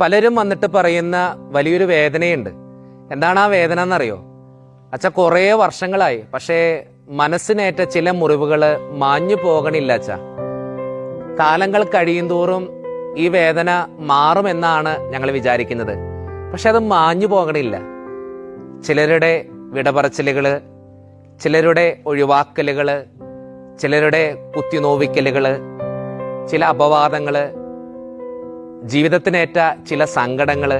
പലരും വന്നിട്ട് പറയുന്ന വലിയൊരു വേദനയുണ്ട്. എന്താണ് ആ വേദന എന്നറിയോ? അച്ഛ, കുറേ വർഷങ്ങളായി, പക്ഷേ മനസ്സിനേറ്റ ചില മുറിവുകൾ മാഞ്ഞു പോകണില്ല അച്ഛ. കാലങ്ങൾ കഴിയും തോറും ഈ വേദന മാറുമെന്നാണ് ഞങ്ങൾ വിചാരിക്കുന്നത്, പക്ഷെ അത് മാഞ്ഞു പോകണില്ല. ചിലരുടെ വിടപറച്ചിലുകള്, ചിലരുടെ ഒഴിവാക്കലുകള്, ചിലരുടെ കുത്തിനോവിക്കലുകള്, ചില അപവാദങ്ങള്, ജീവിതത്തിനേറ്റ ചില സങ്കടങ്ങള്,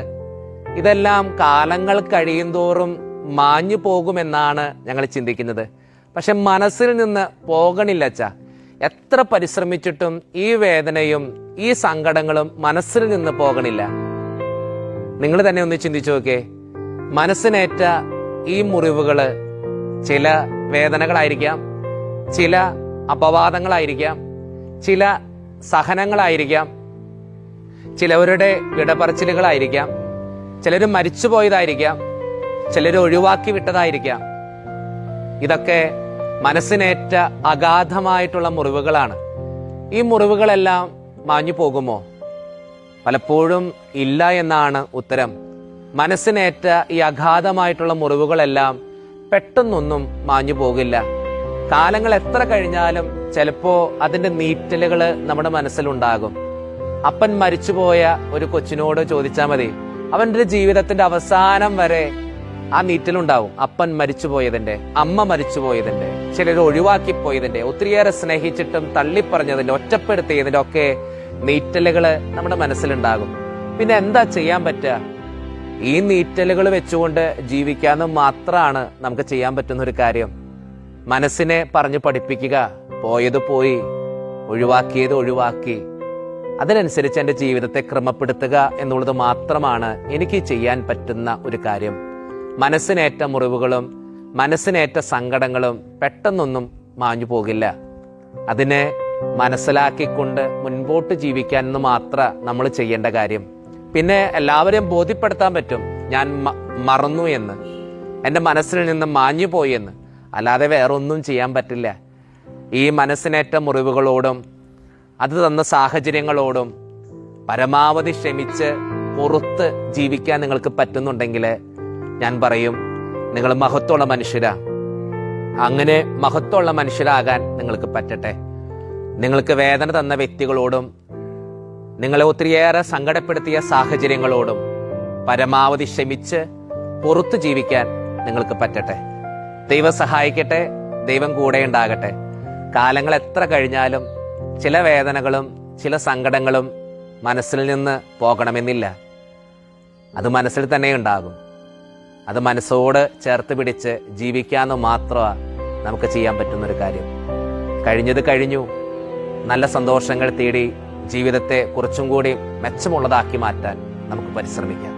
ഇതെല്ലാം കാലങ്ങൾ കഴിയും തോറും മാഞ്ഞു പോകുമെന്നാണ് ഞങ്ങൾ ചിന്തിക്കുന്നത്. പക്ഷെ മനസ്സിൽ നിന്ന് പോകണില്ല അച്ഛ. എത്ര പരിശ്രമിച്ചിട്ടും ഈ വേദനയും ഈ സങ്കടങ്ങളും മനസ്സിൽ നിന്ന് പോകണില്ല. നിങ്ങൾ തന്നെ ഒന്ന് ചിന്തിച്ചു നോക്കേ. മനസ്സിനേറ്റ ഈ മുറിവുകള് ചില വേദനകളായിരിക്കാം, ചില അപവാദങ്ങളായിരിക്കാം, ചില സഹനങ്ങളായിരിക്കാം, ചിലവരുടെ വിടപറച്ചിലുകളായിരിക്കാം, ചിലർ മരിച്ചുപോയതായിരിക്കാം, ചിലർ ഒഴിവാക്കി വിട്ടതായിരിക്കാം. ഇതൊക്കെ മനസ്സിനേറ്റ അഗാധമായിട്ടുള്ള മുറിവുകളാണ്. ഈ മുറിവുകളെല്ലാം മാഞ്ഞു പോകുമോ? പലപ്പോഴും ഇല്ല എന്നാണ് ഉത്തരം. മനസ്സിനേറ്റ ഈ അഗാധമായിട്ടുള്ള മുറിവുകളെല്ലാം പെട്ടെന്നൊന്നും മാഞ്ഞു പോകില്ല. കാലങ്ങൾ എത്ര കഴിഞ്ഞാലും ചിലപ്പോ അതിന്റെ നീറ്റലുകൾ നമ്മുടെ മനസ്സിലുണ്ടാകും. അപ്പൻ മരിച്ചുപോയ ഒരു കൊച്ചിനോട് ചോദിച്ചാൽ മതി, അവന്റെ ജീവിതത്തിന്റെ അവസാനം വരെ ആ നീറ്റലുണ്ടാവും. അപ്പൻ മരിച്ചുപോയതിന്റെ, അമ്മ മരിച്ചുപോയതിന്റെ, ചിലർ ഒഴിവാക്കിപ്പോയതിന്റെ, ഒത്തിരിയേറെ സ്നേഹിച്ചിട്ടും തള്ളിപ്പറഞ്ഞതിന്റെ, ഒറ്റപ്പെടുത്തിയതിന്റെ ഒക്കെ നീറ്റലുകള് നമ്മുടെ മനസ്സിലുണ്ടാകും. പിന്നെ എന്താ ചെയ്യാൻ പറ്റുക? ഈ നീറ്റലുകൾ വെച്ചുകൊണ്ട് ജീവിക്കാന്ന് മാത്രമാണ് നമുക്ക് ചെയ്യാൻ പറ്റുന്ന ഒരു കാര്യം. മനസ്സിനെ പറഞ്ഞു പഠിപ്പിക്കുക, പോയത് പോയി, ഒഴിവാക്കിയത് ഒഴിവാക്കി, അതിനനുസരിച്ച് എൻ്റെ ജീവിതത്തെ ക്രമപ്പെടുത്തുക എന്നുള്ളത് മാത്രമാണ് എനിക്ക് ചെയ്യാൻ പറ്റുന്ന ഒരു കാര്യം. മനസ്സിനേറ്റ മുറിവുകളും മനസ്സിനേറ്റ സങ്കടങ്ങളും പെട്ടെന്നൊന്നും മാഞ്ഞു പോകില്ല. അതിനെ മനസ്സിലാക്കിക്കൊണ്ട് മുൻപോട്ട് ജീവിക്കാൻ എന്ന് മാത്രം നമ്മൾ ചെയ്യേണ്ട കാര്യം. പിന്നെ എല്ലാവരെയും ബോധ്യപ്പെടുത്താൻ പറ്റും ഞാൻ മറന്നു എന്ന്, എൻ്റെ മനസ്സിൽ നിന്ന് മാഞ്ഞു പോയി എന്ന്. അല്ലാതെ വേറെ ഒന്നും ചെയ്യാൻ പറ്റില്ല. ഈ മനസ്സിനേറ്റ മുറിവുകളോടും അത് തന്ന സാഹചര്യങ്ങളോടും പരമാവധി ക്ഷമിച്ച് പുറത്ത് ജീവിക്കാൻ നിങ്ങൾക്ക് പറ്റുന്നുണ്ടെങ്കിൽ ഞാൻ പറയും, നിങ്ങൾ മഹത്വമുള്ള മനുഷ്യരാ. അങ്ങനെ മഹത്വമുള്ള മനുഷ്യരാകാൻ നിങ്ങൾക്ക് പറ്റട്ടെ. നിങ്ങൾക്ക് വേദന തന്ന വ്യക്തികളോടും നിങ്ങളെ ഒത്തിരിയേറെ സങ്കടപ്പെടുത്തിയ സാഹചര്യങ്ങളോടും പരമാവധി ക്ഷമിച്ച് പുറത്ത് ജീവിക്കാൻ നിങ്ങൾക്ക് പറ്റട്ടെ. ദൈവം സഹായിക്കട്ടെ. ദൈവം കൂടെ ഉണ്ടാകട്ടെ. കാലങ്ങൾ എത്ര കഴിഞ്ഞാലും ചില വേദനകളും ചില സങ്കടങ്ങളും മനസ്സിൽ നിന്ന് പോകണമെന്നില്ല. അത് മനസ്സിൽ തന്നെ ഉണ്ടാകും. അത് മനസ്സോട് ചേർത്ത് പിടിച്ച് ജീവിക്കാമെന്ന് മാത്രമാണ് നമുക്ക് ചെയ്യാൻ പറ്റുന്നൊരു കാര്യം. കഴിഞ്ഞത് കഴിഞ്ഞു. നല്ല സന്തോഷങ്ങൾ തേടി ജീവിതത്തെ കുറച്ചും കൂടി മെച്ചമുള്ളതാക്കി മാറ്റാൻ നമുക്ക് പരിശ്രമിക്കാം.